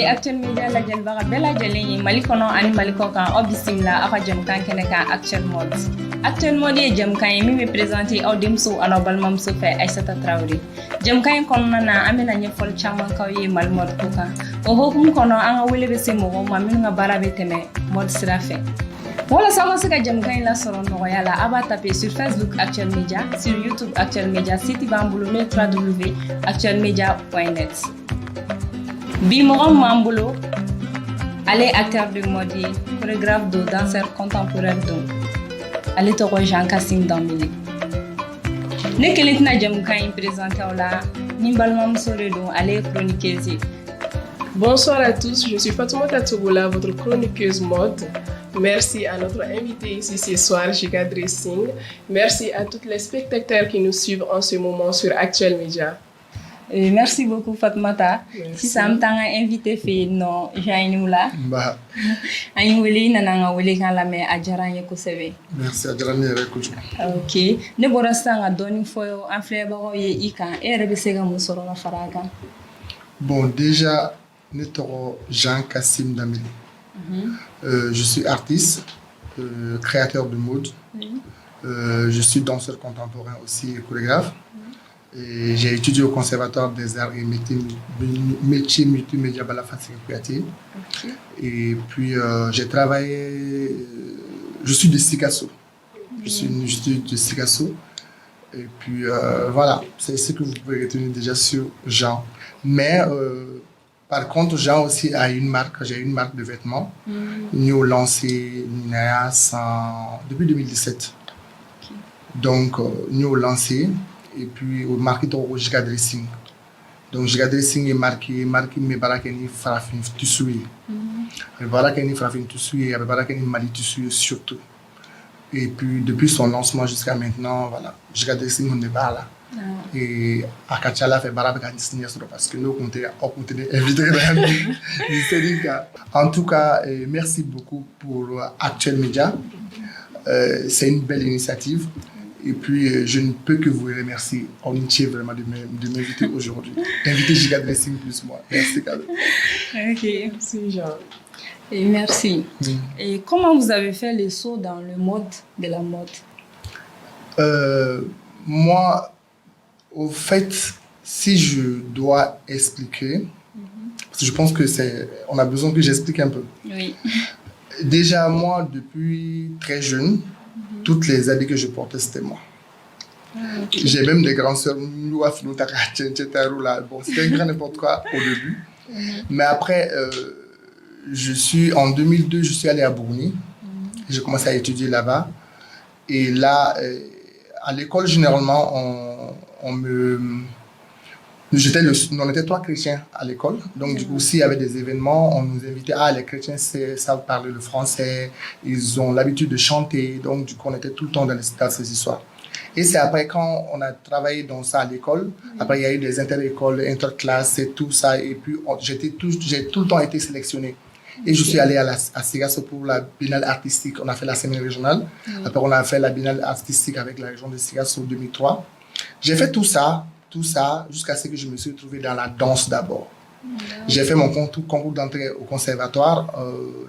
Actuel Media la jël baga bela jëlé ñi Mali kono ani Mali ko kan o bisimila aka jëm kan kene kan Actuel Mode. Actuel Mode ye jëm kan mi me présenter aw demso anobal mam so fe Aïssata Traoré. Jëm kan kono na amina ñefol chaman kaw ye mal mode ko kan. O hokum kono anga wele be semo mo mamin nga barabe teme mode sira fe. Voilà, ça va, c'est que j'aime quand il a son nom. Aba taper sur Facebook Actuel Media, sur YouTube Actuel Media, site Bamboulou, www.actuelmedia.net. Bimoram Mamboulou, allez acteur de mode, chorégraphe de danseur contemporain donc. Allez te rejoindre Kassim Dambili. Nekelit na j'aime quand il présente là, Nimbal Mamsore donc allez chroniquer. Bonsoir à tous, je suis Fatoumata Touboula, votre chroniqueuse mode. Merci à notre invité ici ce soir, Giga Dressing. Merci à tous les spectateurs qui nous suivent en ce moment sur Actuel Media. Merci beaucoup Fatmata. Si ça me t'a invité fait non, j'ai nous là. Bah. Aïe wili nana wili quand la mais adjaranye ko sebe. Merci adjaranye rekuju. Ok. Ne borasta nga doni foyo en frère baro ye ika e rebe sega musoro na faraga. Bon déjà netoro Jean Kassim Dambili. Je suis artiste, créateur de mode. Je suis danseur contemporain aussi et chorégraphe. Et j'ai étudié au Conservatoire des Arts et Métiers Multimédia Balafassi Kouyaté. Et puis j'ai travaillé. Je suis de Sikasso. Je suis de Sikasso. Et puis voilà, c'est ce que vous pouvez retenir déjà sur Jean. Mais par contre, Jean aussi a une marque, j'ai une marque de vêtements. Nous lancé depuis 2017. Donc, nous lancé et puis au market au Giga Dressing. Donc, Giga Dressing est marqué mes barakeni farafin tissu. Les barakeni farafin tissu et les barakeni mali tissu surtout. Et puis, depuis son lancement jusqu'à maintenant, voilà, Giga Dressing on est pas là. Et à Kachala fait barabaka parce que nous comptons inviter. En tout cas, merci beaucoup pour Actuel Media. C'est une belle initiative. Et puis, je ne peux que vous remercier en entier vraiment de m'inviter aujourd'hui. Inviter Giga Dressing plus moi. Merci, Kado. Ok, merci Jean. Et merci. Et comment vous avez fait le saut dans le mode de la mode? Moi, au fait, si je dois expliquer, parce que je pense que on a besoin que j'explique un peu. Oui. Déjà, moi, depuis très jeune, toutes les habits que je portais, c'était moi. J'ai même des grands sœurs, bon, c'était un grand n'importe quoi au début. Mais après, en 2002, je suis allé à Bourgny. J'ai commencé à étudier là-bas. Et là, à l'école, généralement, on était 3 chrétiens à l'école. Donc, du coup, s'il y avait des événements, on nous invitait. Ah, les chrétiens savent parler le français. Ils ont l'habitude de chanter. Donc, du coup, on était tout le temps dans ces histoires. Et c'est après, quand on a travaillé dans ça à l'école, après, il y a eu des inter-écoles, inter-classes et tout ça. Et puis, j'ai tout le temps été sélectionné. Et je suis allé à Sikasso pour la biennale artistique. On a fait la semaine régionale. Après, on a fait la biennale artistique avec la région de Sikasso en 2003. J'ai fait tout ça jusqu'à ce que je me suis retrouvé dans la danse d'abord. J'ai fait mon concours d'entrée au Conservatoire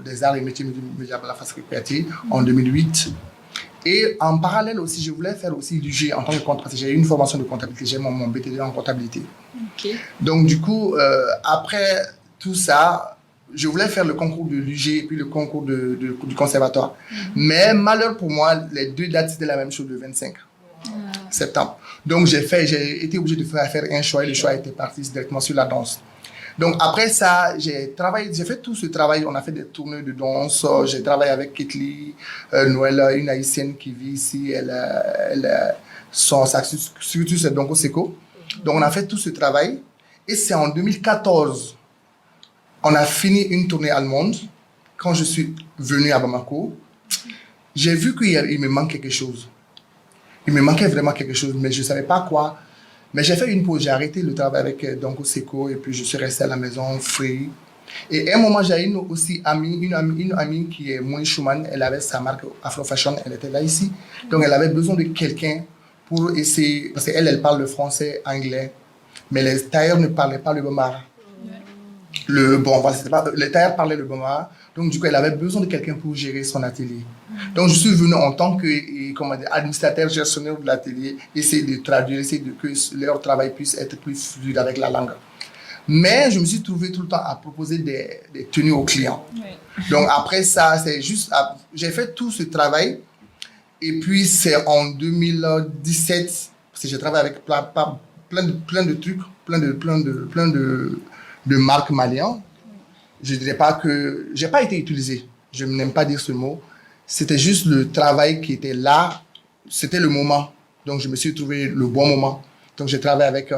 des Arts et Métiers Multimédia Balafassi Kouyaté en 2008. Et en parallèle aussi, je voulais faire aussi l'UG en tant que comptable, parce que j'ai eu une formation de comptabilité, j'ai mon BTD en comptabilité. Donc du coup, après tout ça, je voulais faire le concours de l'UG et puis le concours du conservatoire. Mais malheur pour moi, les deux dates c'était la même chose, le 25 septembre. Donc j'ai été obligé de faire un choix et le choix était parti directement sur la danse. Donc après ça, j'ai fait tout ce travail, on a fait des tournées de danse, j'ai travaillé avec Ketli, Noël, une haïtienne qui vit ici, sa structure c'est donc au SECO. Donc on a fait tout ce travail et c'est en 2014, on a fini une tournée allemande. Quand je suis venu à Bamako, j'ai vu qu'il me manque quelque chose. Il me manquait vraiment quelque chose, mais je ne savais pas quoi. Mais j'ai fait une pause, j'ai arrêté le travail avec Donko Seko et puis je suis resté à la maison free. Et à un moment, j'ai une amie qui est Mouni Schumann, elle avait sa marque Afro Fashion, elle était là ici. Donc elle avait besoin de quelqu'un pour essayer, parce qu'elle parle le français, anglais, mais les tailleurs ne parlaient pas le bambara. Bon, voilà, le tailleur parlait le Bambara. Donc, du coup, elle avait besoin de quelqu'un pour gérer son atelier. Donc, je suis venu en tant que, comment dire, administrateur, gestionnaire de l'atelier, essayer de traduire, essayer que leur travail puisse être plus fluide avec la langue. Mais je me suis trouvé tout le temps à proposer des tenues aux clients. Oui. Donc, après ça, c'est juste, j'ai fait tout ce travail. Et puis, c'est en 2017, parce que j'ai travaillé avec plein de trucs, plein de marques maliennes. Je ne dirais pas que... Je n'ai pas été utilisé. Je n'aime pas dire ce mot. C'était juste le travail qui était là. C'était le moment. Donc, je me suis trouvé le bon moment. Donc, j'ai travaillé avec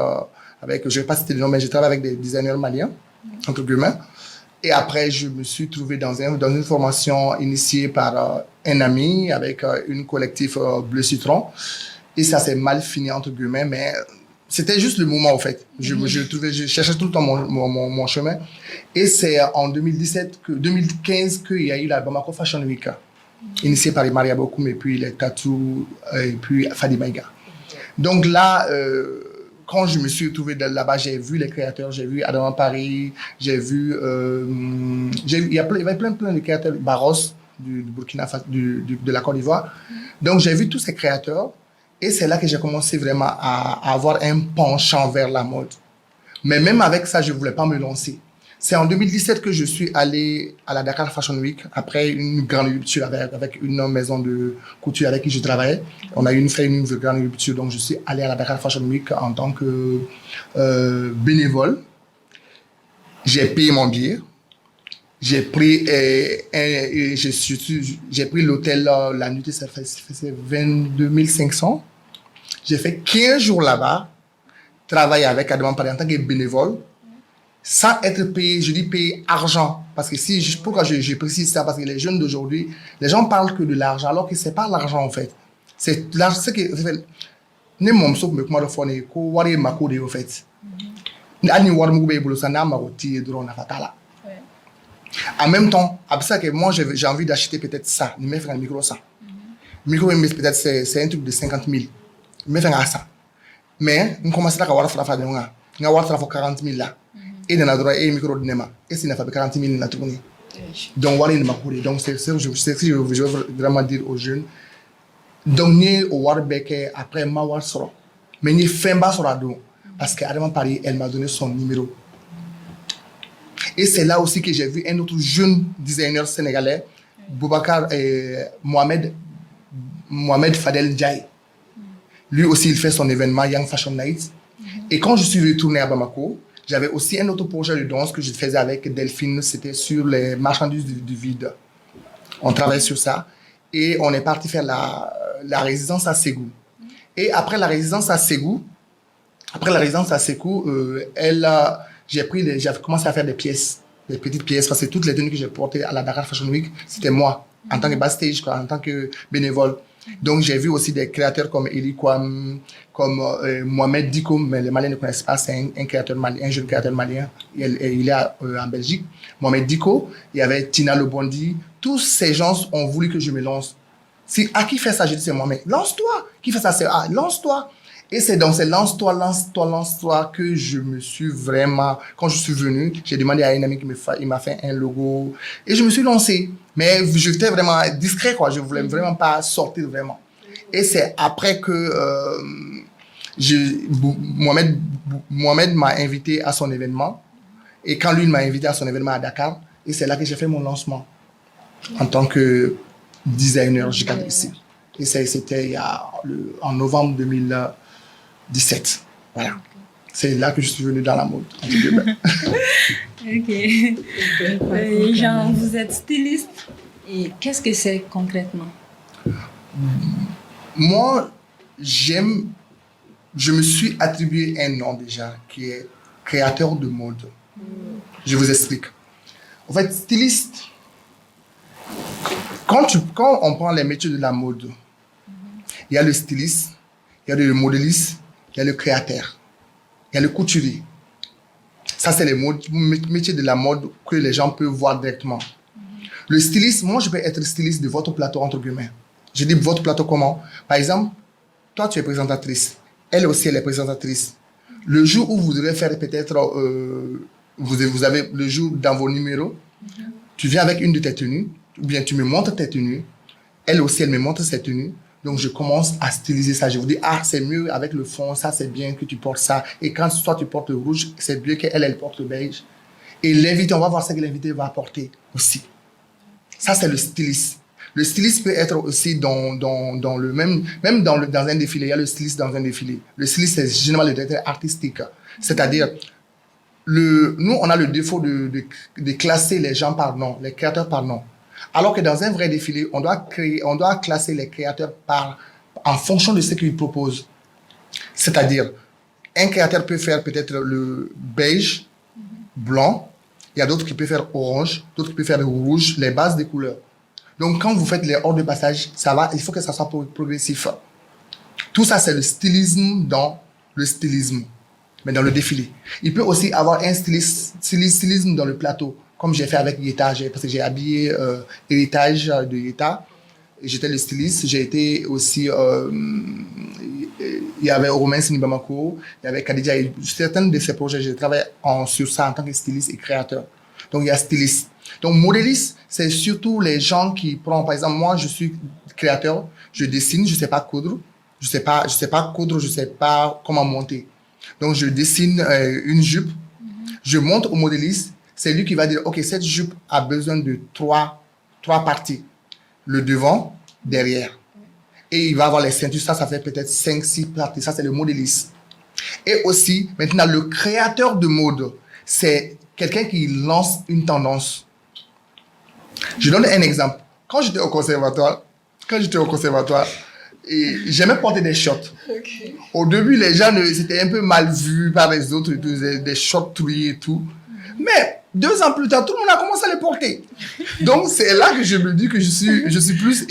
je ne vais pas citer le nom, mais j'ai travaillé avec des designers maliens, entre guillemets. Et après, je me suis trouvé dans une formation initiée par un ami avec une collectif Bleu Citron. Et ça s'est mal fini, entre guillemets, mais c'était juste le moment, en fait. Je cherchais tout le temps mon chemin. Et c'est en 2015 qu'il y a eu la Bamako Fashion Week, initiée par Maria Bokoum et puis les Tatou et puis Fadi Maïga. Donc là, quand je me suis retrouvé là-bas, j'ai vu les créateurs, j'ai vu Adama Paris, j'ai vu... il y avait plein de créateurs, Barros, du Burkina Faso, de la Côte d'Ivoire. Donc j'ai vu tous ces créateurs et c'est là que j'ai commencé vraiment à avoir un penchant vers la mode. Mais même avec ça, je ne voulais pas me lancer. C'est en 2017 que je suis allé à la Dakar Fashion Week, après une grande rupture avec une maison de couture avec qui je travaillais. On a fait une grande rupture, donc je suis allé à la Dakar Fashion Week en tant que bénévole. J'ai payé mon billet. J'ai pris l'hôtel, la nuit, ça faisait 22 500. J'ai fait 15 jours là-bas, travailler avec Adama Paris en tant que bénévole. Sans être payé, je dis payé argent. Parce que pourquoi je précise ça? Parce que les jeunes d'aujourd'hui, les gens parlent que de l'argent, alors que ce n'est pas l'argent en fait. C'est l'argent, ce que... Ne m'en soupe, mais comment le faire, ko wari mako de en fait. Ani war mu be bolo sana maroti drone na fatala. En même temps, après ça que moi j'ai envie d'acheter peut-être ça, il me fait un micro ça. Micro peut-être c'est un truc de 50 000. Il me fait un ça. Mais on commence à avoir ça faire de nga. Nga war ça 40 000 là. Et dans la droite et micro de nema et c'est n'a pas 40 000 na tourner. Donc wari ma coulé. Donc c'est ce que je veux vraiment dire aux jeunes. Donc ni au war beke après ma war soro. Mais ni femba soro do parce que Adama Paris elle m'a donné son numéro. Et c'est là aussi que j'ai vu un autre jeune designer sénégalais, Boubacar Mohamed Fadel Ndiaye. Lui aussi il fait son événement Young Fashion Night. Et quand je suis retourné à Bamako, j'avais aussi un autre projet de danse que je faisais avec Delphine, c'était sur les marchandises du vide. On travaille sur ça. Et on est parti faire la résidence à Ségou. Et après la résidence à Ségou, j'avais commencé à faire des pièces, des petites pièces, parce que toutes les tenues que j'ai portées à la Dakar Fashion Week, c'était moi, en tant que backstage, en tant que bénévole. Donc, j'ai vu aussi des créateurs comme Eli Kwam, comme Mohamed Diko, mais les Maliens ne connaissent pas, c'est un créateur malien, un jeune créateur malien. Il est en Belgique. Mohamed Diko, il y avait Tina Lebondi. Tous ces gens ont voulu que je me lance. Qui fait ça? Je dis, c'est Mohamed. Lance-toi. Qui fait ça? C'est lance-toi. Et c'est dans ces lance-toi que je me suis vraiment... Quand je suis venu, j'ai demandé à un ami il m'a fait un logo. Et je me suis lancé. Mais j'étais vraiment discret, quoi. Je ne voulais vraiment pas sortir vraiment. Et c'est après que Mohamed m'a invité à son événement. Et quand lui m'a invité à son événement à Dakar, et c'est là que j'ai fait mon lancement en tant que designer ici. Et c'était en novembre 2017. Voilà. C'est là que je suis venu dans la mode. Ok. Jean, vous êtes styliste. Et qu'est-ce que c'est concrètement? Moi, je me suis attribué un nom déjà qui est créateur de mode. Je vous explique. En fait, styliste, quand on prend les métiers de la mode, il y a le styliste, il y a le modéliste, il y a le créateur, il y a le couturier. Ça, c'est les métiers de la mode que les gens peuvent voir directement. Le styliste, moi, je peux être styliste de votre plateau, entre guillemets. Je dis votre plateau comment? Par exemple, toi, tu es présentatrice. Elle aussi, elle est présentatrice. Le jour où vous devez faire peut-être vous avez le jour dans vos numéros, tu viens avec une de tes tenues, ou bien tu me montres tes tenues, elle aussi, elle me montre ses tenues. Donc, je commence à styliser ça. Je vous dis, ah, c'est mieux avec le fond, ça, c'est bien que tu portes ça. Et quand toi, tu portes le rouge, c'est mieux qu'elle, elle porte le beige. Et l'invité, on va voir ce que l'invité va apporter aussi. Ça, c'est le styliste. Le styliste peut être aussi dans le même dans un défilé. Il y a le styliste dans un défilé. Le styliste, c'est généralement le directeur artistique. C'est-à-dire, nous, on a le défaut de classer les gens par nom, les créateurs par nom. Alors que dans un vrai défilé, on doit classer les créateurs en fonction de ce qu'ils proposent. C'est-à-dire, un créateur peut faire peut-être le beige, blanc, il y a d'autres qui peuvent faire orange, d'autres qui peuvent faire le rouge, les bases des couleurs. Donc, quand vous faites les ordres de passage, il faut que ça soit progressif. Tout ça, c'est le stylisme dans le stylisme, mais dans le défilé. Il peut aussi avoir un stylisme dans le plateau, comme j'ai fait avec Yeta, parce que j'ai habillé Héritage de Yeta. J'étais le styliste, j'ai été aussi... il y avait Romain Sinibamako, il y avait Khadija. Certains de ces projets, j'ai travaillé sur ça en tant que styliste et créateur. Donc, il y a styliste. Donc, modéliste, c'est surtout les gens qui prennent... Par exemple, moi, je suis créateur, je dessine, je ne sais pas coudre. Je sais pas coudre, je ne sais pas comment monter. Donc, je dessine une jupe, je montre au modéliste. C'est lui qui va dire, OK, cette jupe a besoin de trois parties. Le devant, derrière. Et il va avoir les ceintures. Ça fait peut-être 5-6 parties. Ça, c'est le modéliste. Et aussi, maintenant, le créateur de mode, c'est quelqu'un qui lance une tendance. Je donne un exemple. Quand j'étais au conservatoire, j'aimais porter des shorts. Okay. Au début, les gens, c'était un peu mal vu par les autres, des shorts troués et tout. Mais 2 ans plus tard, tout le monde a commencé à les porter. Donc, c'est là que je me dis que je suis plus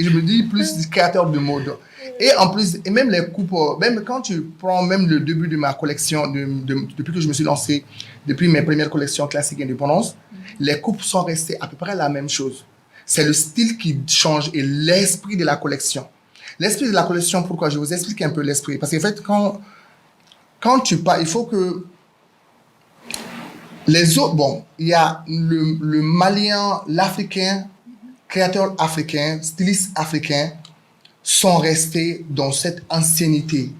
créateur de mode. Et en plus, et même les coupes, même quand tu prends même le début de ma collection, depuis que je me suis lancé, depuis mes premières collections classiques indépendance, les coupes sont restées à peu près la même chose. C'est le style qui change et l'esprit de la collection. L'esprit de la collection, pourquoi? Je vous explique un peu l'esprit. Parce qu'en fait, quand tu parles, il faut que les autres, bon, il y a le Malien, l'Africain, créateur africain, styliste africain, sont restés dans cette ancienneté.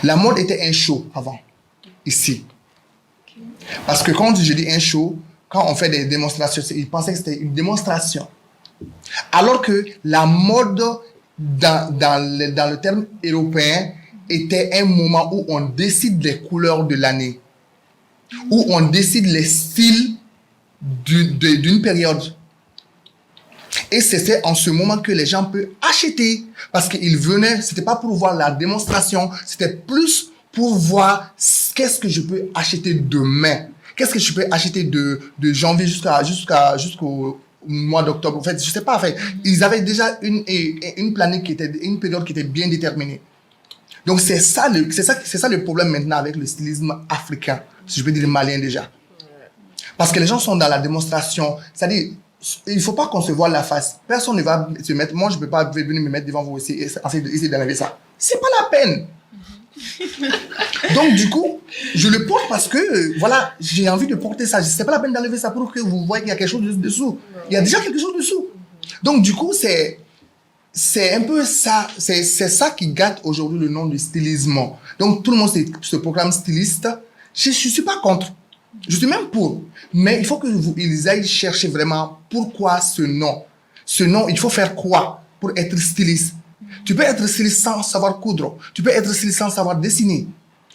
La mode était un show avant, ici. Parce que quand je dis un show, quand on fait des démonstrations, ils pensaient que c'était une démonstration. Alors que la mode, dans le terme européen, était un moment où on décide les couleurs de l'année, où on décide les styles d'une période. Et c'était en ce moment que les gens peuvent acheter, parce qu'ils venaient, c'était pas pour voir la démonstration, c'était plus pour voir qu'est-ce que je peux acheter demain, qu'est-ce que je peux acheter de janvier jusqu'au mois d'octobre. En fait, je sais pas, en fait, ils avaient déjà une planète une période qui était bien déterminée. Donc c'est ça le problème maintenant avec le stylisme africain, si je peux dire malien déjà. Parce que les gens sont dans la démonstration, c'est-à-dire, il ne faut pas qu'on se voit la face. Personne ne va se mettre, moi je ne peux pas venir me mettre devant vous et essayer d'enlever ça. C'est pas la peine. Donc du coup, je le porte parce que, voilà, j'ai envie de porter ça. C'est pas la peine d'enlever ça pour que vous voyez qu'il y a quelque chose dessous. Il y a déjà quelque chose dessous. Donc du coup, c'est un peu ça, c'est ça qui gâte aujourd'hui le nom du stylisme. Donc tout le monde se proclame styliste. Je ne suis pas contre. Je suis même pour. Mais il faut qu'ils aillent chercher vraiment pourquoi ce nom. Ce nom, il faut faire quoi pour être styliste? Tu peux être styliste sans savoir coudre. Tu peux être styliste sans savoir dessiner.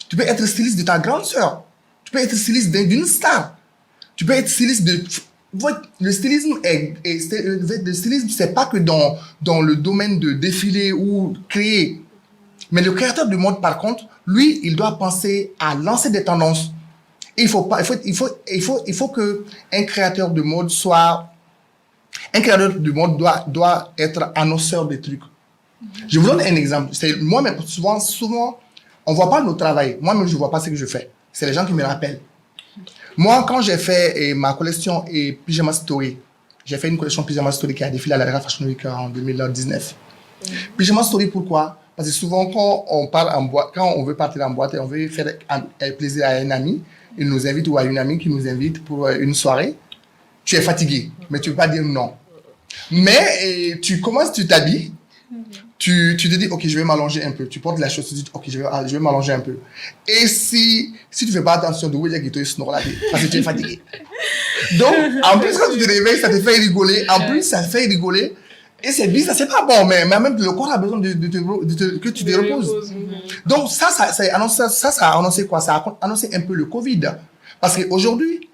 Tu peux être styliste de ta grande sœur. Tu peux être styliste d'une star. Tu peux être styliste de... Le stylisme, c'est pas que dans le domaine de défiler ou créer. Mais le créateur de mode, par contre, lui, il doit penser à lancer des tendances. Et il faut que un créateur de mode doit être annonceur des trucs. Je vous donne un exemple. Moi-même, souvent, on voit pas notre travail. Moi-même, je vois pas ce que je fais. C'est les gens qui me rappellent. Moi, quand j'ai fait ma collection Pyjama Story, j'ai fait une collection Pyjama Story qui a défilé à la Fashion Week en 2019. Pyjama Story, pourquoi? Parce que souvent, quand on part en boîte, quand on veut partir en boîte et on veut faire un plaisir à un ami, il nous invite ou à une amie qui nous invite pour une soirée, tu es fatigué, mais tu ne peux pas dire non. Mais tu commences, tu t'habilles, tu te dis, ok, je vais m'allonger un peu. Tu portes la chose, tu dis, ok, je vais m'allonger un peu. Et si tu ne fais pas attention, de où il y a qui te snore là, parce que tu es fatigué. Donc, en plus, quand tu te réveilles, ça te fait rigoler. En plus, ça te fait rigoler. Et c'est bizarre, c'est pas bon, mais même le corps a besoin que tu te reposes. Donc, ça a annoncé quoi? Ça a annoncé un peu le Covid. Parce qu'aujourd'hui,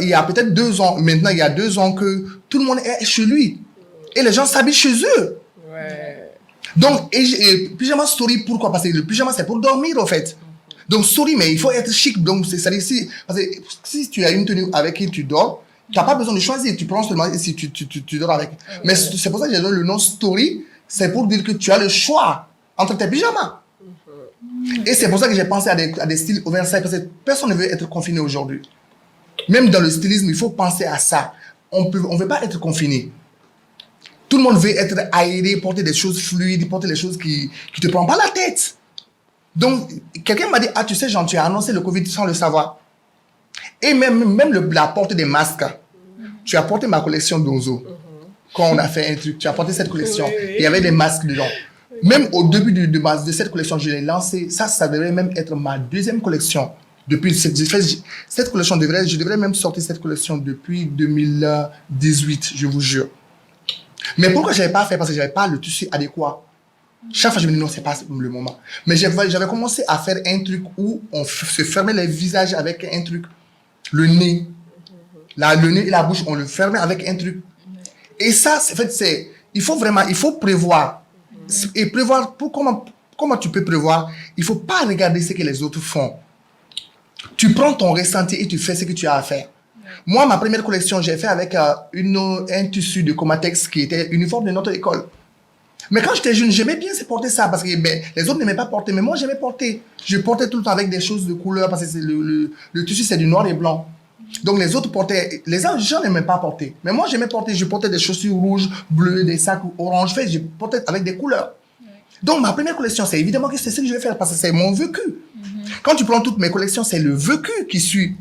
il y a peut-être 2 ans, maintenant, il y a 2 ans que tout le monde est chez lui. Et les gens s'habillent chez eux. Ouais. Donc, et pyjama story, pourquoi? Parce que le pyjama, c'est pour dormir, en fait. Donc, story, mais il faut être chic. Donc, c'est-à-dire, parce que si tu as une tenue avec qui tu dors, tu n'as pas besoin de choisir. Tu prends seulement si tu dors avec. Mais c'est pour ça que j'ai donné le nom story. C'est pour dire que tu as le choix entre tes pyjamas. Et c'est pour ça que j'ai pensé à des styles oversize. Parce que personne ne veut être confiné aujourd'hui. Même dans le stylisme, il faut penser à ça. On ne veut pas être confiné. Tout le monde veut être aéré, porter des choses fluides, porter des choses qui ne te prennent pas la tête. Donc, quelqu'un m'a dit, ah, tu sais, Jean, tu as annoncé le Covid sans le savoir. Et même la porte des masques. Tu as porté ma collection d'Onzo. Quand on a fait un truc, tu as porté cette collection. Oui. Il y avait des masques dedans. Même au début de cette collection, je l'ai lancée. Ça devrait même être ma 2e collection. Depuis cette collection, je devrais même sortir cette collection depuis 2018, je vous jure. Mais pourquoi je n'avais pas fait? Parce que je n'avais pas le tissu adéquat. Chaque fois, je me dis non, c'est pas le moment. Mais j'avais commencé à faire un truc où on se fermait les visages avec un truc. Le nez. Le nez et la bouche, on le fermait avec un truc. Et ça, en fait, il faut prévoir. Et prévoir, comment tu peux prévoir? Il ne faut pas regarder ce que les autres font. Tu prends ton ressenti et tu fais ce que tu as à faire. Moi, ma première collection, j'ai fait avec un tissu de Comatex qui était uniforme de notre école. Mais quand j'étais jeune, j'aimais bien porter ça parce que les autres n'aimaient pas porter. Mais moi, j'aimais porter. Je portais tout le temps avec des choses de couleur parce que le tissu, c'est du noir et blanc. Donc, les autres portaient. Les gens n'aimaient pas porter. Mais moi, j'aimais porter. Je portais des chaussures rouges, bleues, des sacs orange. Je portais avec des couleurs. Donc, ma première collection, c'est évidemment que c'est ce que je vais faire parce que c'est mon vécu. Quand tu prends toutes mes collections, c'est le vécu qui suit.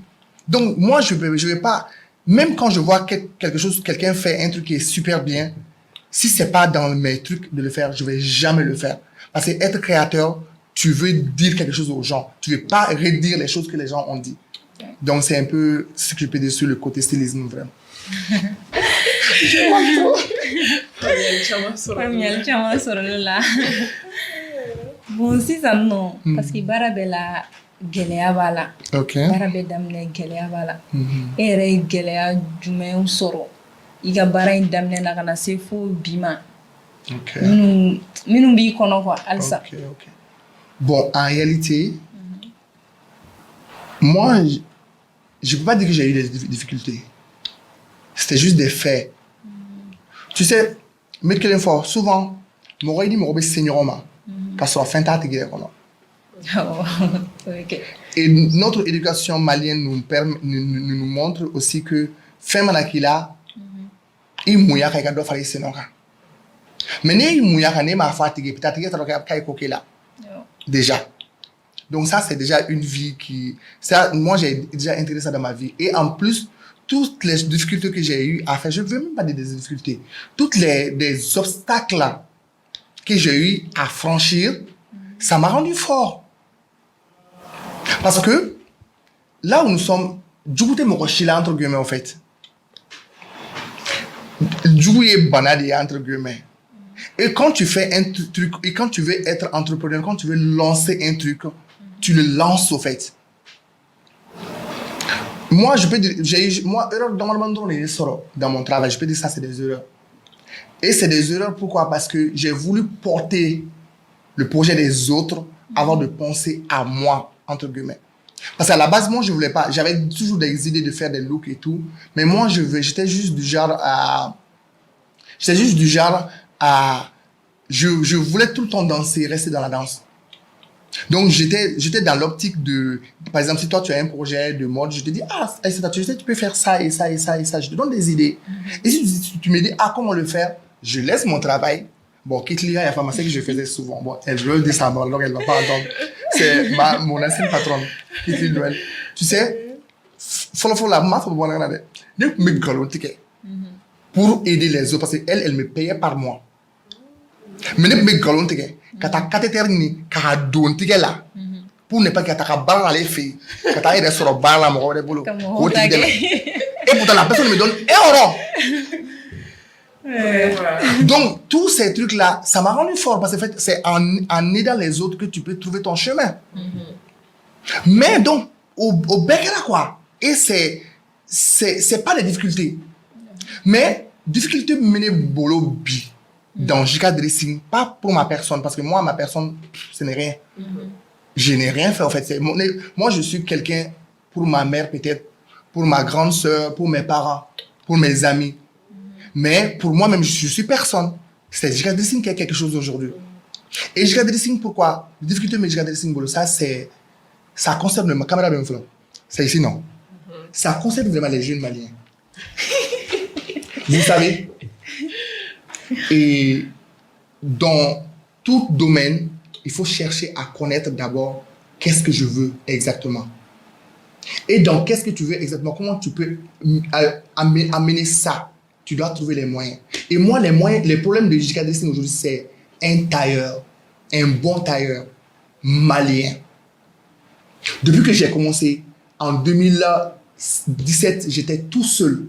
Donc, moi, je vais pas, même quand je vois quelqu'un fait un truc qui est super bien, si c'est pas dans mes trucs de le faire, je vais jamais le faire. Parce que être créateur, tu veux dire quelque chose aux gens. Tu veux pas redire les choses que les gens ont dit. Donc, c'est un peu ce que je peux dire sur le côté stylisme, vraiment. Bon, sisan nɔ parce que baara bɛɛ la gɛlɛya b'a la. Ok. Baara bɛɛ daminɛ gɛlɛya b'a la. E yɛrɛ ye gɛlɛya jumɛnw sɔrɔ i ka baara in daminɛ na ka na se fo bi ma? Ok. Minnu b'i kɔnɔ quoi halisa. Ok. Bon, en réalité, moi, je ne peux pas dire que j'ai eu des difficultés. C'était juste des faits. Tu sais, mais quelle fois, souvent, mon dit mon senior parce qu'on fait un tas de guerres. Et notre éducation malienne nous montre aussi que fin manakila, il mouilla quand il doit faire ses noms. Mais il mouilla quand il m'a fatigué, peut-être qu'il y a là. Déjà. Donc ça, c'est déjà une vie qui... Ça, moi, j'ai déjà intégré ça dans ma vie. Et en plus, toutes les difficultés que j'ai eues à faire, je ne veux même pas dire des difficultés, toutes les obstacles que j'ai eu à franchir, ça m'a rendu fort. Parce que là où nous sommes, Djibouti Mokoshila entre guillemets en fait. Djibouti banal entre guillemets. Et quand tu fais un truc, et quand tu veux être entrepreneur, quand tu veux lancer un truc, tu le lances au fait. Moi, je peux dire, erreur dans mon travail, je peux dire ça, c'est des erreurs. Et c'est des erreurs, pourquoi? Parce que j'ai voulu porter le projet des autres avant de penser à moi, entre guillemets. Parce qu'à la base, moi, je voulais pas, j'avais toujours des idées de faire des looks et tout, mais moi, j'étais juste du genre à, je voulais tout le temps danser, rester dans la danse. Donc, j'étais dans l'optique de, par exemple, si toi, tu as un projet de mode, je te dis, tu sais, tu peux faire ça et ça et ça et ça. Je te donne des idées. Et si tu me dis, comment le faire, je laisse mon travail Bon, Kitlia, la pharmacie que je faisais souvent. Bon, elle veut dire ça, alors elle ne va pas entendre. C'est mon ancienne patronne, Kitli Noël. Tu sais, faut la main, faut voir la pour aider les autres, parce qu'elle, elle me payait par mois. Mais ne me galon tigé, quand ta cathéter ni, quand don tigé là, pour ne pas que ta barre à l'effet, quand ta aide sur le bar là, mon boulot. Et pourtant la personne me donne 1 euro. Donc, tous ces trucs-là, ça m'a rendu fort parce que en fait, c'est en aidant les autres que tu peux trouver ton chemin. Mais donc, au bec là, quoi. Et c'est pas des difficultés. Mais, difficulté mener boulot bi dans JK Dressing, pas pour ma personne, parce que moi, ma personne, ce n'est rien. Je n'ai rien fait en fait. Moi, je suis quelqu'un pour ma mère peut-être, pour ma grande sœur, pour mes parents, pour mes amis. Mais pour moi-même, je suis personne. C'est JK Dressing qui est quelque chose aujourd'hui. Et JK Dressing, pourquoi? La difficulté de JK Dressing, ça concerne ma caméra bien flou. C'est ici, non? Ça concerne vraiment les jeunes maliens. Vous savez? Et dans tout domaine, il faut chercher à connaître d'abord qu'est-ce que je veux exactement. Et dans qu'est-ce que tu veux exactement, comment tu peux amener ça. Tu dois trouver les moyens. Et moi, les problèmes de JK Dressing aujourd'hui, c'est un tailleur, un bon tailleur malien. Depuis que j'ai commencé en 2017, j'étais tout seul.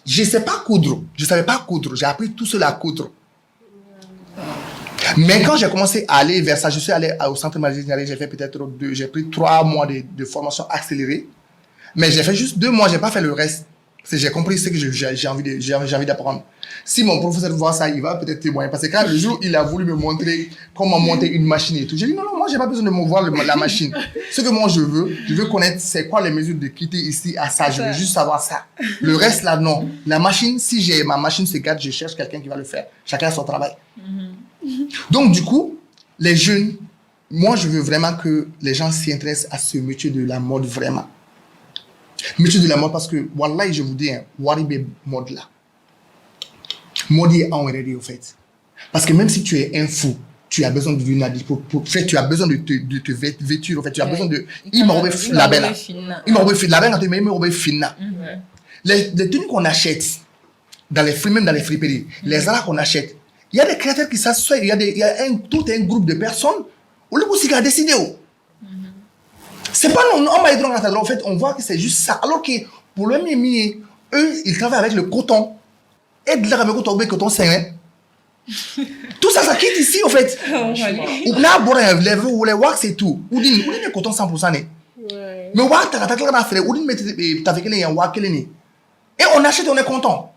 Je ne sais pas coudre. Je ne savais pas coudre. J'ai appris tout seul à coudre. Mais quand j'ai commencé à aller vers ça, je suis allé au centre Marie-Générale, j'ai fait peut-être j'ai pris 3 mois de formation accélérée. Mais j'ai fait juste 2 mois, je n'ai pas fait le reste. Parce que j'ai compris ce que j'ai envie d'apprendre. Si mon professeur voit ça, il va peut-être témoigner. Parce que quand le jour il a voulu me montrer comment monter une machine et tout, j'ai dit non, moi j'ai pas besoin de me voir la machine. Ce que moi je veux connaître c'est quoi les mesures de quitter ici à ça. Je veux juste savoir ça. Le reste là, non. La machine, si j'ai ma machine se gâte, je cherche quelqu'un qui va le faire. Chacun a son travail. Donc du coup, les jeunes, moi je veux vraiment que les gens s'y intéressent à ce métier de la mode vraiment. Métier de la mode parce que, wallah, je vous dis, waribe mode là. Mode est en réalité, au fait. Parce que même si tu es un fou, tu as besoin d'une habit pour faire, tu as besoin de te vêtir, en fait, tu as besoin de. Il m'a fait la belle. Il m'a fait la belle quand il m'a fait fina. Les tenues qu'on achète, dans les friperies, même dans les friperies, les arts qu'on achète, il y a des créateurs qui s'assoient, il y a tout un groupe de personnes, où le musique a décidé. C'est pas non, on va être dans en fait, on voit que c'est juste ça. Alors que pour le mimi, eux, ils travaillent avec le coton. Et de là, avec le coton, c'est tout ça, ça quitte ici, en fait. Ou là, les wax et tout. Ou dit, le coton 100%. Mais wax, t'as fait, ou dit, t'as fait un wax, et on achète, on est content.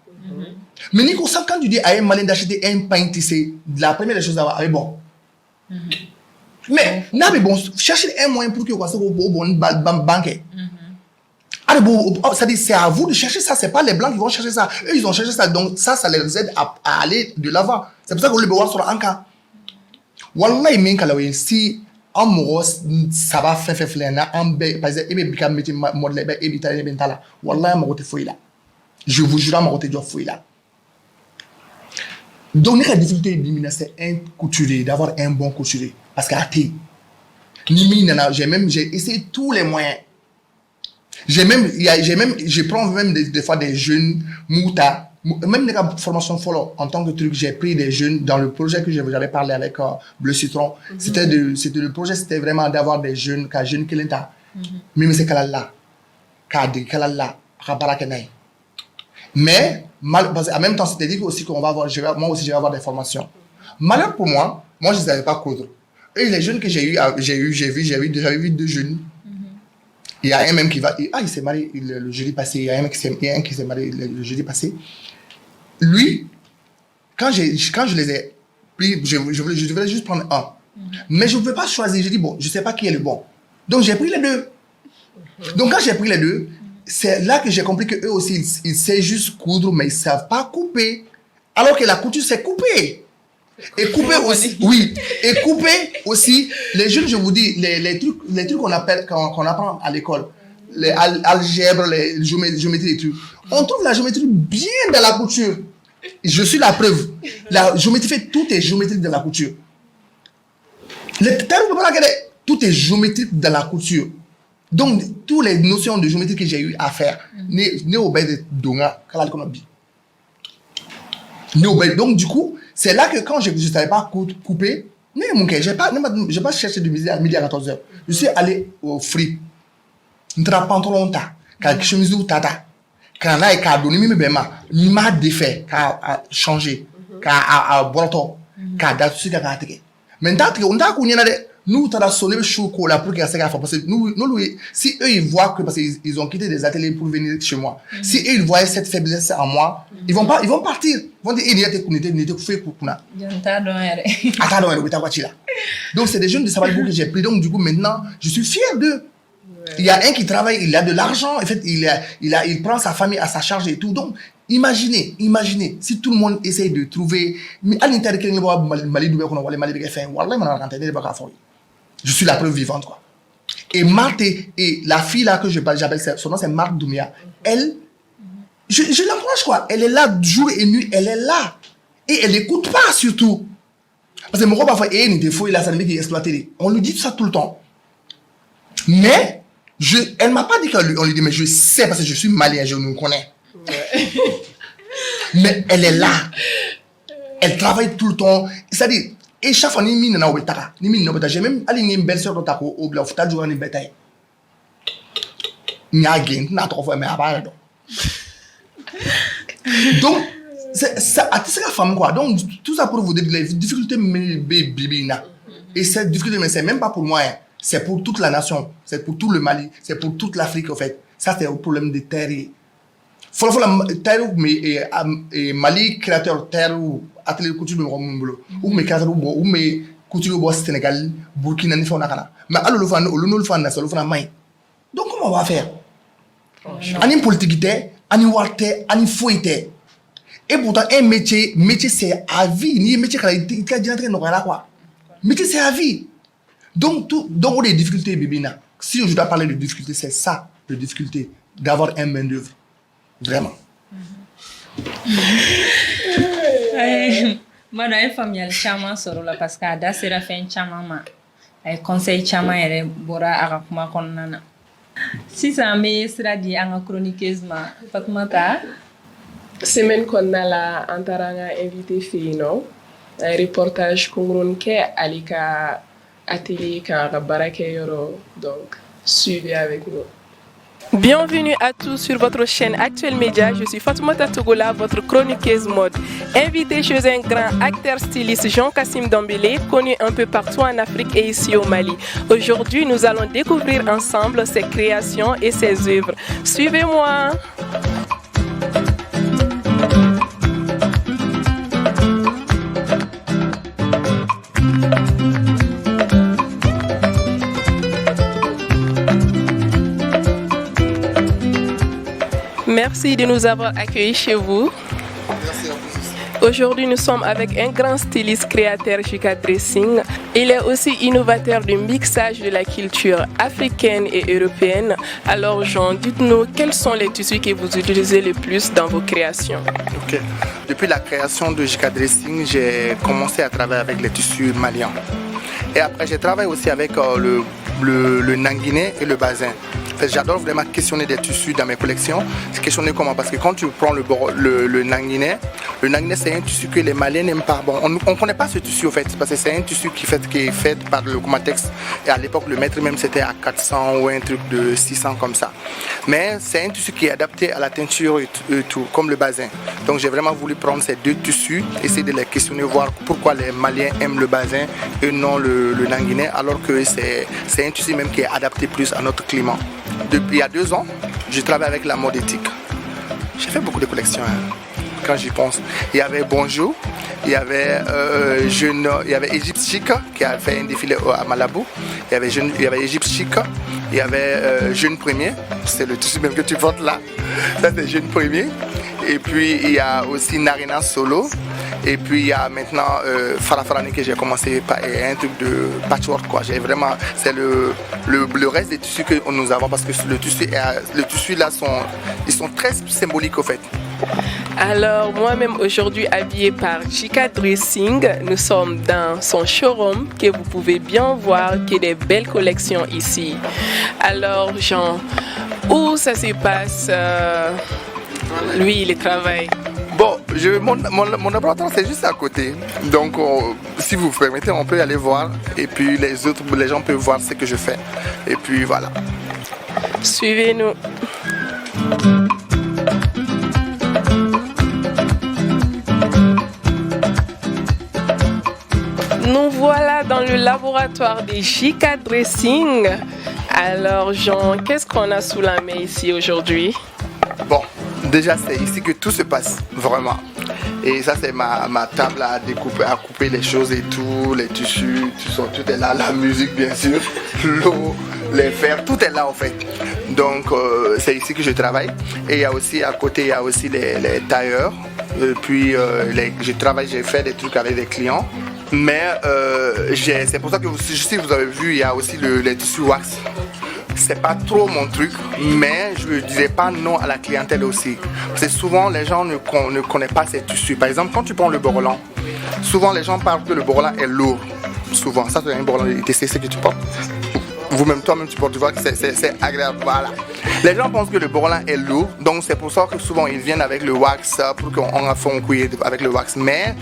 Mais Nico, quand tu dis à un malin d'acheter un pain tissé, la première des choses à avoir, bon. Mais, cherchez un moyen pour que vous fassiez au bon banque. C'est à vous de chercher ça, c'est pas les blancs qui vont chercher ça. Eux, ils ont cherché ça, donc ça les aide à aller de l'avant. C'est pour ça que vous le voir sur un cas. Wallah, il m'a dit, si un mot, ça va faire flâner, par exemple, il m'a dit, wallah, il m'a dit, fouille là. Je vous jure, il m'a dit, fouille là. Donc, la difficulté d'éliminer, c'est un couturier, d'avoir un bon couturier. Parce qu'à j'ai essayé tous les moyens. Je prends même des fois des jeunes moutards, même les formations follow en tant que truc, j'ai pris des jeunes dans le projet que j'avais parlé avec Bleu Citron. C'était le projet, c'était vraiment d'avoir des jeunes, jeunes qui l'étaient. Même c'est kalala, mais en même temps, c'était dit aussi qu'on va avoir, moi aussi je vais avoir des formations. Malheur pour moi, je ne savais pas coudre. Et les jeunes que j'ai vu 2 jeunes. Il y a un même qui va, il s'est marié le jeudi passé, il y a un qui s'est marié le jeudi passé. Lui, quand je les ai pris, je devais juste prendre un. Mais je ne pouvais pas choisir, j'ai dit bon, je ne sais pas qui est le bon. Donc j'ai pris les 2. Donc quand j'ai pris les 2, c'est là que j'ai compris qu'eux aussi, ils savent juste coudre, mais ils ne savent pas couper. Alors que la couture, c'est couper. Et couper aussi, oui. Et couper aussi, les jeunes, je vous dis, les trucs qu'on apprend à l'école, les algèbres, les géométries et tout. On trouve la géométrie bien dans la couture. Je suis la preuve. La géométrie fait tout est géométrique dans la couture. Tout est géométrique dans la couture. Donc, toutes les notions de géométrie que j'ai eu à faire, donc, du coup, c'est là que quand je ne savais pas couper, je n'ai pas cherché de midi à 14 heures. Je suis allé au free. Je n'ai pas pantalon, chemise tata. Quand là, il a donné il m'a défait, il a changé, il a broto, il a daté, maintenant, nous, on a sonné le choco là pour qu'il y ait ça. Parce que nous, si eux, ils voient que, parce qu'ils ont quitté des ateliers pour venir chez moi, si eux, ils voient cette faiblesse en moi, ils vont partir. Ils vont dire, il y a des donc, c'est des jeunes de Sabalibou que j'ai pris. Donc, du coup, maintenant, je suis fier d'eux. Il y a un qui travaille, il a de l'argent, en fait, il prend sa famille à sa charge et tout. Donc, imaginez, si tout le monde essaye de trouver, je suis la preuve vivante, quoi. Et Marthe, et la fille là que j'appelle, son nom c'est Marthe Doumia, elle, je l'encourage, quoi. Elle est là jour et nuit, elle est là. Et elle n'écoute pas, surtout. Parce que mon gars, parfois, il y a des fois, il a sa qui est exploité. On lui dit ça tout le temps. Mais, elle m'a pas dit qu'on lui dit, mais je sais parce que je suis malien, je nous connais. Ouais. Mais elle est là. Elle travaille tout le temps. C'est-à-dire, et chaque fois, j'ai même aligné une belle soeur dans ta cour, au blanc, tu as joué en bataille. Donc, c'est la femme, quoi. Donc, tout ça pour vous dire les difficultés, et cette difficulté, mais c'est même pas pour moi, hein. C'est pour toute la nation, c'est pour tout le Mali, c'est pour toute l'Afrique, en fait. Ça, c'est un problème de terre. Mali, créateur terre ou atelier de couture de Romulo, ou mes créateurs ou mes couture au Sénégal, Burkina, ni Fonakana. Mais alors, le fan, donc, comment on va faire? Ani politique, ani warte, ani fouette. Et pourtant, un métier c'est à vie. Ni métier qui a déjà quoi. Métier c'est à vie. Donc, on a des difficultés, Bibina. Si je dois parler de difficultés, c'est ça, la difficulté d'avoir un main-d'œuvre. Vraiment. Moi, je suis familial chama sur la parce que da sera fait chama ma. Ay conseil chama ere bora aga kuma konnana. Si ça me sera dit en chroniqueuse ma Fatmata. Semaine qu'on a la antaranga invité fino. Un reportage qu'on ke alika atelier kan barake yoro, donc suivez avec nous. Bienvenue à tous sur votre chaîne Actuel Média. Je suis Fatoumata Togola, votre chroniqueuse mode. Invité chez un grand acteur styliste Jean-Kassim Dembélé, connu un peu partout en Afrique et ici au Mali. Aujourd'hui, nous allons découvrir ensemble ses créations et ses œuvres. Suivez-moi. Merci de nous avoir accueillis chez vous. Merci à vous. Aujourd'hui, nous sommes avec un grand styliste créateur Jika Dressing. Il est aussi innovateur du mixage de la culture africaine et européenne. Alors Jean, dites-nous quels sont les tissus que vous utilisez le plus dans vos créations? Ok. Depuis la création de Jika Dressing, j'ai commencé à travailler avec les tissus maliens. Et après, j'ai travaillé aussi avec le nanguiné et le bazin. En fait, j'adore vraiment questionner des tissus dans mes collections. C'est questionner comment? Parce que quand tu prends le nanguiné c'est un tissu que les Maliens n'aiment pas. Bon, on ne connaît pas ce tissu en fait, parce que c'est un tissu qui est fait par le Comatex. Et à l'époque, le mètre même c'était à 400 ou un truc de 600 comme ça. Mais c'est un tissu qui est adapté à la teinture et tout, comme le bazin. Donc j'ai vraiment voulu prendre ces deux tissus, essayer de les questionner, voir pourquoi les Maliens aiment le bazin et non le nanguiné, alors que c'est un tissu même qui est adapté plus à notre climat. Depuis il y a 2 ans, je travaille avec la mode éthique. J'ai fait beaucoup de collections quand j'y pense. Il y avait Bonjour, il y avait Egypte Chic qui a fait un défilé à Malabo. Il y avait Egypte Chic, il y avait Jeune Premier, c'est le tissu même que tu portes là. Ça c'est Jeune Premier. Et puis il y a aussi Narina Solo. Et puis il y a maintenant Farafarani que j'ai commencé par un truc de patchwork quoi. J'ai vraiment, c'est le reste des tissus que nous avons parce que le tissu là ils sont très symboliques au fait. Alors, moi-même aujourd'hui habillée par Chica Dressing, nous sommes dans son showroom que vous pouvez bien voir, qui a des belles collections ici. Alors, Jean, où ça se passe, lui, le travail? Bon, mon laboratoire c'est juste à côté. Donc, si vous permettez, on peut aller voir. Et puis les gens peuvent voir ce que je fais. Et puis voilà. Suivez-nous. Nous voilà dans le laboratoire de Chica Dressing. Alors Jean, qu'est-ce qu'on a sous la main ici aujourd'hui? Bon, déjà c'est ici que tout se passe, vraiment. Et ça c'est ma table à découper, à couper les choses et tout, les tissus, tout est là, la musique bien sûr, l'eau, les fers, tout est là en fait. Donc c'est ici que je travaille. Et il y a aussi à côté, il y a aussi les tailleurs. Puis j'ai fait des trucs avec des clients. Mais c'est pour ça que si vous avez vu, il y a aussi les tissus wax. C'est pas trop mon truc, mais je ne dirais pas non à la clientèle aussi. Parce que souvent, les gens ne connaissent pas ces tissus. Par exemple, quand tu prends le Borolan, souvent les gens parlent que le Borolan est lourd. Souvent, ça c'est un Borolan, c'est ce que tu portes. Vous-même, toi-même, tu portes, tu vois que c'est agréable. Voilà. Les gens pensent que le Borolan est lourd, donc c'est pour ça que souvent ils viennent avec le wax pour qu'on fasse un couille avec le wax. Mais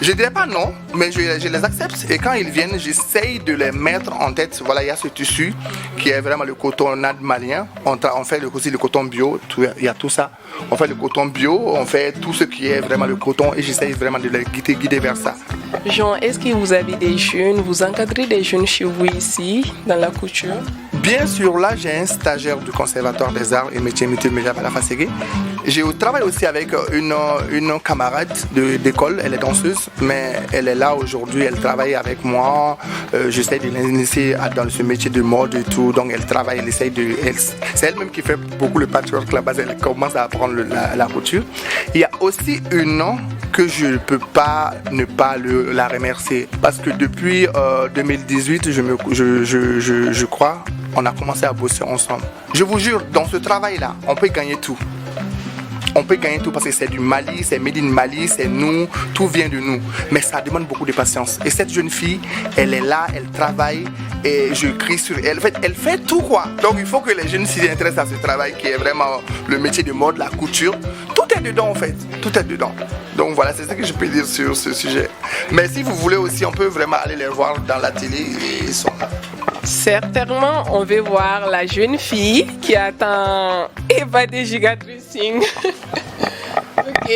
je ne dirais pas non, mais je les accepte. Et quand ils viennent, j'essaye de les mettre en tête. Voilà, il y a ce tissu qui est vraiment le coton malien. On fait aussi le coton bio, il y a tout ça. On fait le coton bio, on fait tout ce qui est vraiment le coton et j'essaye vraiment de les guider vers ça. Jean, est-ce que vous avez des jeunes, vous encadrez des jeunes chez vous ici, dans la couture? Bien sûr, là j'ai un stagiaire du Conservatoire des Arts et Métiers Multimédia à la Fasségué. Je travaille aussi avec une camarade d'école, elle est danseuse, mais elle est là aujourd'hui, elle travaille avec moi. J'essaie de l'initier dans ce métier de mode et tout, donc elle travaille, c'est elle-même qui fait beaucoup le patchwork là-bas, elle commence à apprendre la couture. Il y a aussi une que je ne peux pas ne pas la remercier, parce que depuis 2018, je crois, on a commencé à bosser ensemble. Je vous jure, dans ce travail-là, on peut gagner tout. On peut gagner tout parce que c'est du Mali, c'est made in Mali, c'est nous, tout vient de nous. Mais ça demande beaucoup de patience. Et cette jeune fille, elle est là, elle travaille et je crie sur elle. En fait, elle fait tout quoi. Donc il faut que les jeunes s'y intéressent à ce travail qui est vraiment le métier de mode, la couture. Tout est dedans en fait, tout est dedans. Donc voilà, c'est ce que je peux dire sur ce sujet. Mais si vous voulez aussi, on peut vraiment aller les voir dans l'atelier et ils sont là. Certainement, on va voir la jeune fille qui attend Eva de Chica Dressing. Ok.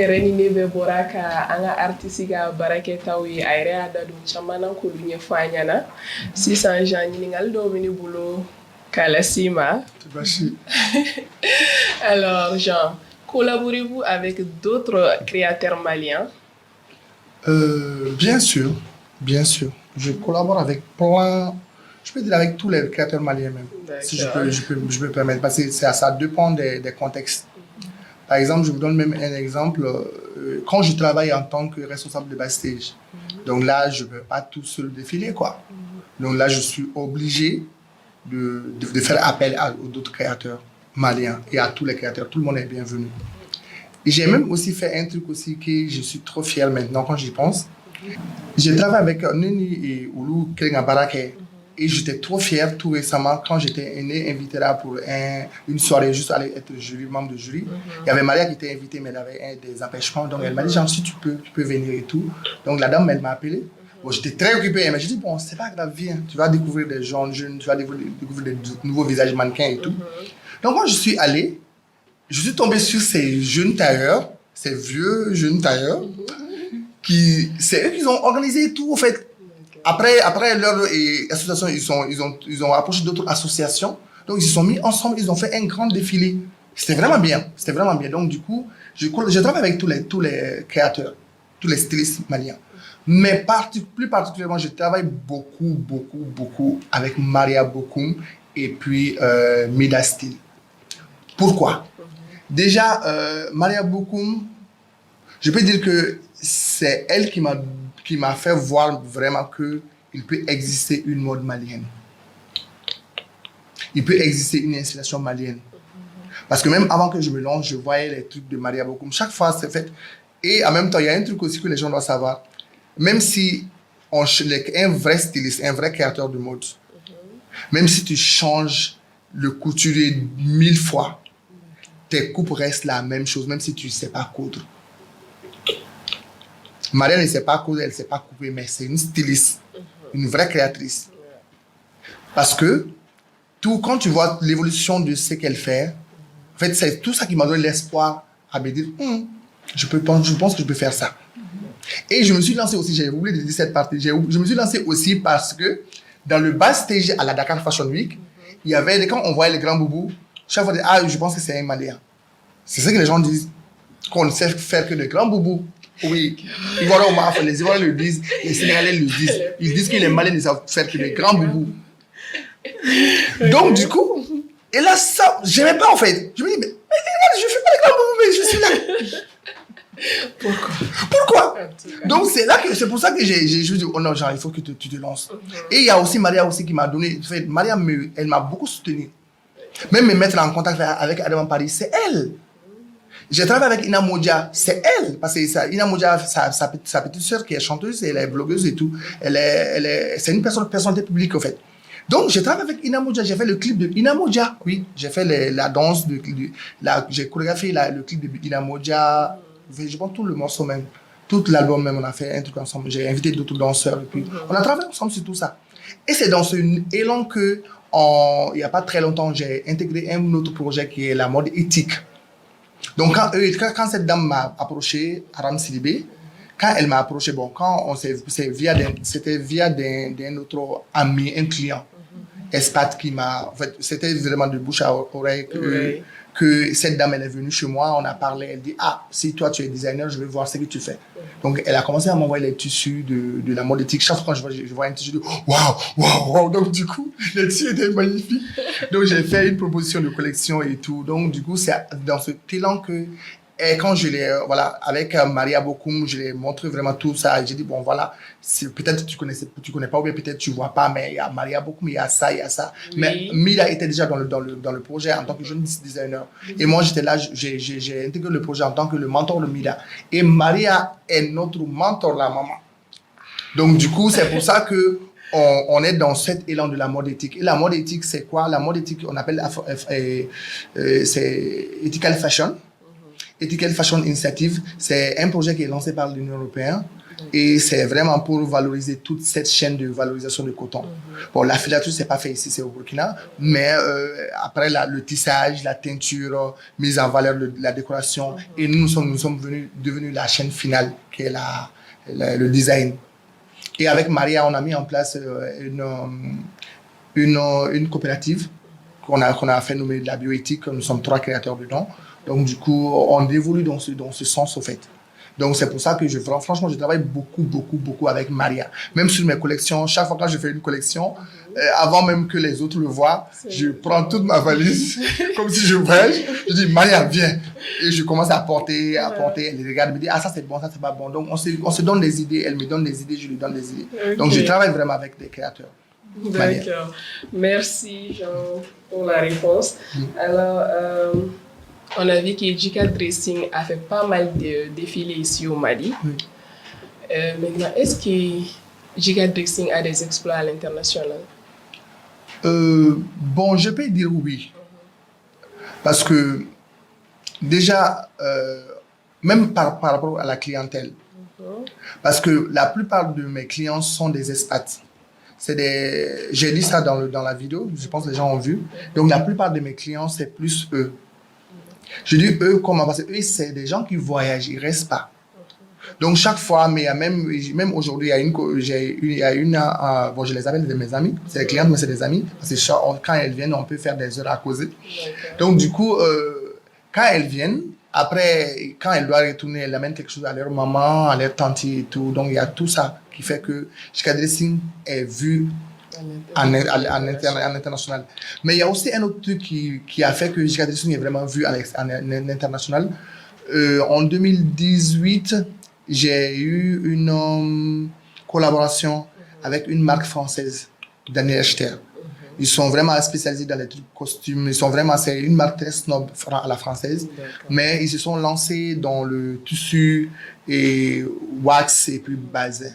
Renine be boraka anga artisiga barake tawi ayre ada dum chamana ko lunya fanyana 600 jan ningal do mini boulot kalasima. Alors Jean, collaborez-vous avec d'autres créateurs maliens? Bien sûr, bien sûr. Je collabore avec plein, je peux dire avec tous les créateurs maliens même, si je peux me permettre, parce que ça dépend des contextes. Par exemple, je vous donne même un exemple. Quand je travaille en tant que responsable de backstage, donc là, je ne peux pas tout seul défiler, quoi. Donc là, je suis obligé de faire appel aux d'autres créateurs maliens et à tous les créateurs. Tout le monde est bienvenu. Et j'ai même aussi fait un truc aussi que je suis trop fier maintenant quand j'y pense. J'ai travaillé avec Neni et Oulou Kerengabarake. Et j'étais trop fier tout récemment quand j'étais invité là pour une soirée, juste aller être membre de jury. Il y avait Maria qui était invitée, mais elle avait des empêchements. Donc elle m'a dit, genre, si tu peux venir et tout. Donc la dame, elle m'a appelé. Bon, j'étais très occupé, mais je dis, bon, c'est pas grave, viens, tu vas découvrir des gens jeunes, tu vas découvrir des nouveaux visages mannequins et tout. Donc, quand je suis allé, je suis tombé sur ces jeunes tailleurs, ces vieux jeunes tailleurs, c'est eux qui ont organisé tout, en fait. Après leur association, ils ont approché d'autres associations. Donc, ils se sont mis ensemble, ils ont fait un grand défilé. C'était vraiment bien. Donc, du coup, je travaille avec tous les créateurs, tous les stylistes maliens. Mais plus particulièrement, je travaille beaucoup avec Maria Bokoum et puis Mida Style. Pourquoi? Déjà, Maria Bokoum, je peux dire que c'est elle qui m'a fait voir vraiment qu'il peut exister une mode malienne. Il peut exister une inspiration malienne. Parce que même avant que je me lance, je voyais les trucs de Maria Bokoum. Chaque fois, c'est fait. Et en même temps, il y a un truc aussi que les gens doivent savoir. Même si un vrai styliste, un vrai créateur de mode, même si tu changes le couturier 1000 fois, tes coupes restent la même chose, même si tu ne sais pas coudre. Maria ne sait pas coudre, elle ne sait pas couper, mais c'est une styliste, une vraie créatrice. Parce que quand tu vois l'évolution de ce qu'elle fait, en fait, c'est tout ça qui m'a donné l'espoir à me dire, je pense que je peux faire ça. Et je me suis lancé aussi, j'ai oublié de dire cette partie, je me suis lancé aussi parce que dans le backstage à la Dakar Fashion Week, il y avait, quand on voyait les grands boubous, chaque fois, je pense que c'est un Malien. C'est ça que les gens disent, qu'on ne sait faire que de grands boubous. Oui, les Ivoiriens le disent, les Sénégalais le disent. Ils disent que les Maliens ne savent faire que de grands boubous. Donc, du coup, et là, ça, j'aimais pas en fait. Je me dis, mais je fais pas les grands boubous, mais je suis là. Pourquoi? Donc c'est pour ça que j'ai juste dit, oh non, genre, il faut que tu te lances. Et il y a aussi Maria aussi qui m'a donné, en fait, Maria, elle m'a beaucoup soutenu. Même me mettre en contact avec Adam Paris, c'est elle. J'ai travaillé avec Ina Modja, c'est elle. Parce que Ina Modja, sa petite soeur qui est chanteuse, elle est blogueuse et tout. C'est une personnalité publique en fait. Donc, j'ai travaillé avec Ina Modja, j'ai fait le clip de Ina Modja. Oui, j'ai fait la danse, j'ai chorégraphié le clip de Ina Modja. Je pense tout le morceau même, tout l'album même, on a fait un truc ensemble. J'ai invité d'autres danseurs et puis on a travaillé ensemble sur tout ça. Et c'est dans ce élan que, il n'y a pas très longtemps, j'ai intégré un autre projet qui est la mode éthique. Donc quand cette dame m'a approché, Aram Sidibé, quand elle m'a approché, bon, c'était via d'un autre ami, un client, Espat qui m'a, en fait, c'était vraiment de bouche à oreille que cette dame, elle est venue chez moi, on a parlé, elle dit, si toi tu es designer, je vais voir ce que tu fais. Donc elle a commencé à m'envoyer les tissus de la mode éthique. Chaque fois que je vois un tissu, je dis, waouh. Donc du coup, les tissus étaient magnifiques. Donc j'ai fait une proposition de collection et tout. Donc du coup, c'est dans ce élan que, et quand je l'ai, avec Maria Bokoum, je l'ai montré vraiment tout ça. J'ai dit, bon, voilà, peut-être tu connais pas, ou bien peut-être tu vois pas, mais il y a Maria Bokoum, il y a ça. Oui. Mais Mida était déjà dans le projet en tant que jeune designer. Et moi, j'étais là, j'ai intégré le projet en tant que le mentor de Mida. Et Maria est notre mentor, la maman. Donc, du coup, c'est pour ça que on est dans cet élan de la mode éthique. Et la mode éthique, c'est quoi? La mode éthique, on appelle c'est ethical fashion. Ethical Fashion Initiative, c'est un projet qui est lancé par l'Union européenne et c'est vraiment pour valoriser toute cette chaîne de valorisation de coton. Bon, la filature, c'est pas fait ici, c'est au Burkina, mais après le tissage, la teinture, mise en valeur de la décoration, et nous sommes devenus la chaîne finale qui est le design. Et avec Maria, on a mis en place une coopérative qu'on a fait nommer de la bioéthique. Nous sommes 3 créateurs dedans. Donc, du coup, on évolue dans ce sens, au fait. Donc, c'est pour ça que franchement, je travaille beaucoup avec Maria. Même sur mes collections, chaque fois que je fais une collection, avant même que les autres le voient, je prends toute ma valise, comme si je voyage. Je dis, Maria, viens. Et je commence à porter. Elle regarde, elle me dit, ça c'est bon, ça c'est pas bon. Donc, on se donne des idées. Elle me donne des idées, je lui donne des idées. Okay. Donc, je travaille vraiment avec des créateurs. D'accord. Merci, Jean, pour la réponse. Alors, on a vu que Jika Dressing a fait pas mal de défilés ici au Mali. Maintenant, est-ce que Jika Dressing a des exploits à l'international? Bon, je peux dire oui. Parce que déjà, même par rapport à la clientèle, Parce que la plupart de mes clients sont des expats. J'ai dit ça dans la vidéo, je pense que les gens ont vu. Donc, la plupart de mes clients, c'est plus eux. Je dis eux comment? Parce que eux, c'est des gens qui voyagent, ils ne restent pas. Donc, chaque fois, mais il y a même aujourd'hui, il y a une bon, je les appelle mes amis, c'est des clientes, mais c'est des amis. Parce que quand elles viennent, on peut faire des heures à causer. Donc, du coup, quand elles viennent, après, quand elles doivent retourner, elles amènent quelque chose à leur maman, à leur tante et tout. Donc, il y a tout ça qui fait que Giga Dressing est vu en international. Mais il y a aussi un autre truc qui a fait que Giga Dressing est vraiment vu en international. En 2018, j'ai eu une collaboration avec une marque française, Daniel Echter. Ils sont vraiment spécialisés dans les trucs costumes. C'est une marque très snob à la française. Mais ils se sont lancés dans le tissu et wax et puis bazin.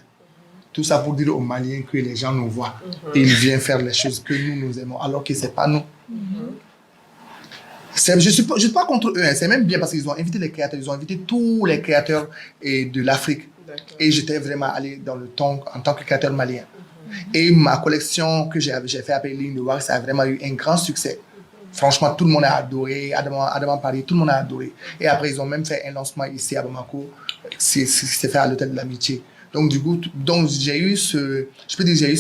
Tout ça pour dire aux Maliens que les gens nous voient. Et ils viennent faire les choses que nous aimons, alors que ce n'est pas nous. Je ne suis pas contre eux, hein. C'est même bien parce qu'ils ont invité les créateurs, ils ont invité tous les créateurs de l'Afrique. Et j'étais vraiment allé dans le ton en tant que créateur malien. Et ma collection que j'ai fait appeler Ligne de Wax, ça a vraiment eu un grand succès. Franchement, tout le monde a adoré. Adama Paris, tout le monde a adoré. Et après, ils ont même fait un lancement ici à Bamako. C'est fait à l'Hôtel de l'Amitié. Donc, du coup, j'ai eu ce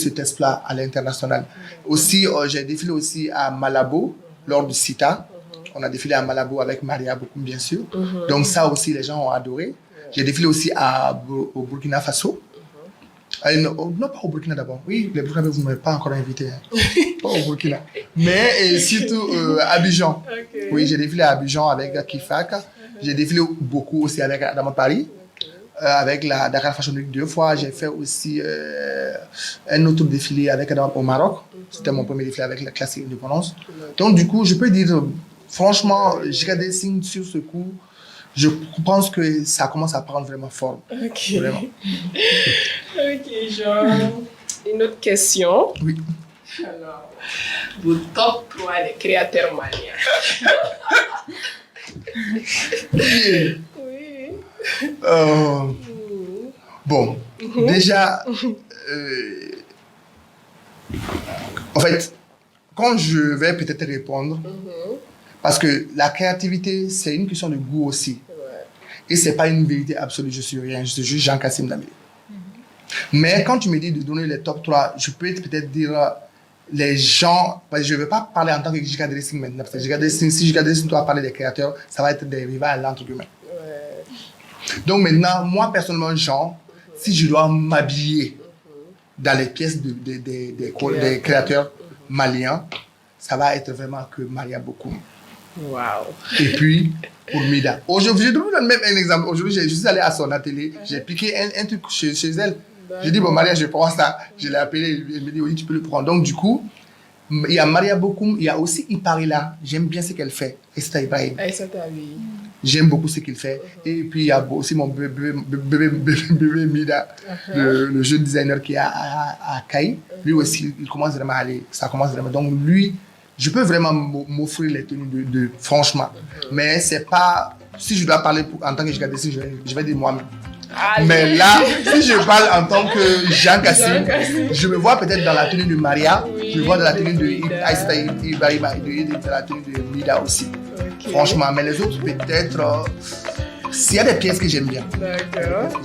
test-là à l'international. Aussi, j'ai défilé aussi à Malabo, lors du CITA. On a défilé à Malabo avec Maria Bokoum, bien sûr. Donc, ça aussi, les gens ont adoré. J'ai défilé aussi au Burkina Faso. Non, pas au Burkina d'abord. Oui, les Burkina, vous ne m'avez pas encore invité. Hein. Pas au Burkina. Mais surtout à Abidjan. Oui, j'ai défilé à Abidjan avec Kifak. J'ai défilé beaucoup aussi avec Adama Paris. Avec la Dakar Fashion Week 2 fois. J'ai fait aussi un autre défilé avec Adama au Maroc. C'était mon premier défilé avec la classique Indépendance. Donc, du coup, je peux dire, franchement, Giga Dressing sur ce coup, je pense que ça commence à prendre vraiment forme. Ok. Vraiment. Ok, Jean. Une autre question. Oui. Alors, vos top 3 des créateurs maliens. Oui. Bon, déjà, en fait, quand je vais peut-être répondre, parce que la créativité, c'est une question de goût aussi. Et ce n'est pas une vérité absolue, je suis rien, je suis juste Jean-Kassim Dambélé. Mais quand tu me dis de donner les top 3, je peux peut-être dire les gens, parce que je ne vais pas parler en tant que Giga Dressing maintenant, parce que si Giga Dressing doit parler des créateurs, ça va être des rivales entre eux-mêmes. Donc maintenant, moi personnellement, Jean, si je dois m'habiller dans les pièces des créateurs maliens, ça va être vraiment que Maria Bokoum. Wow. Et puis, pour Mida. Aujourd'hui, je donne même un exemple. Aujourd'hui, je suis allé à son atelier, j'ai piqué un truc chez elle. J'ai dit, bon, Maria, je prends ça. Je l'ai appelé, elle me dit, oui, tu peux le prendre. Donc, du coup, il y a Maria Bokoum, il y a aussi Iparila. J'aime bien ce qu'elle fait. Et c'est Ibrahim. J'aime beaucoup ce qu'il fait. Et puis, il y a aussi mon bébé Mida, le jeune designer qui est à Caille. Lui aussi, il commence vraiment à aller. Ça commence vraiment. Donc, lui, je peux vraiment m'offrir les tenues franchement. Mais c'est pas... Si je dois parler en tant que Giga Dressing, je vais dire moi-même. Mais là, si je parle en tant que Jean-Kassim, je me vois peut-être dans la tenue de Maria, je me vois dans la tenue de Aïssata Ibrahima et dans la tenue de Mida aussi. Franchement, mais les autres peut-être... s'il y a des pièces que j'aime bien. D'accord.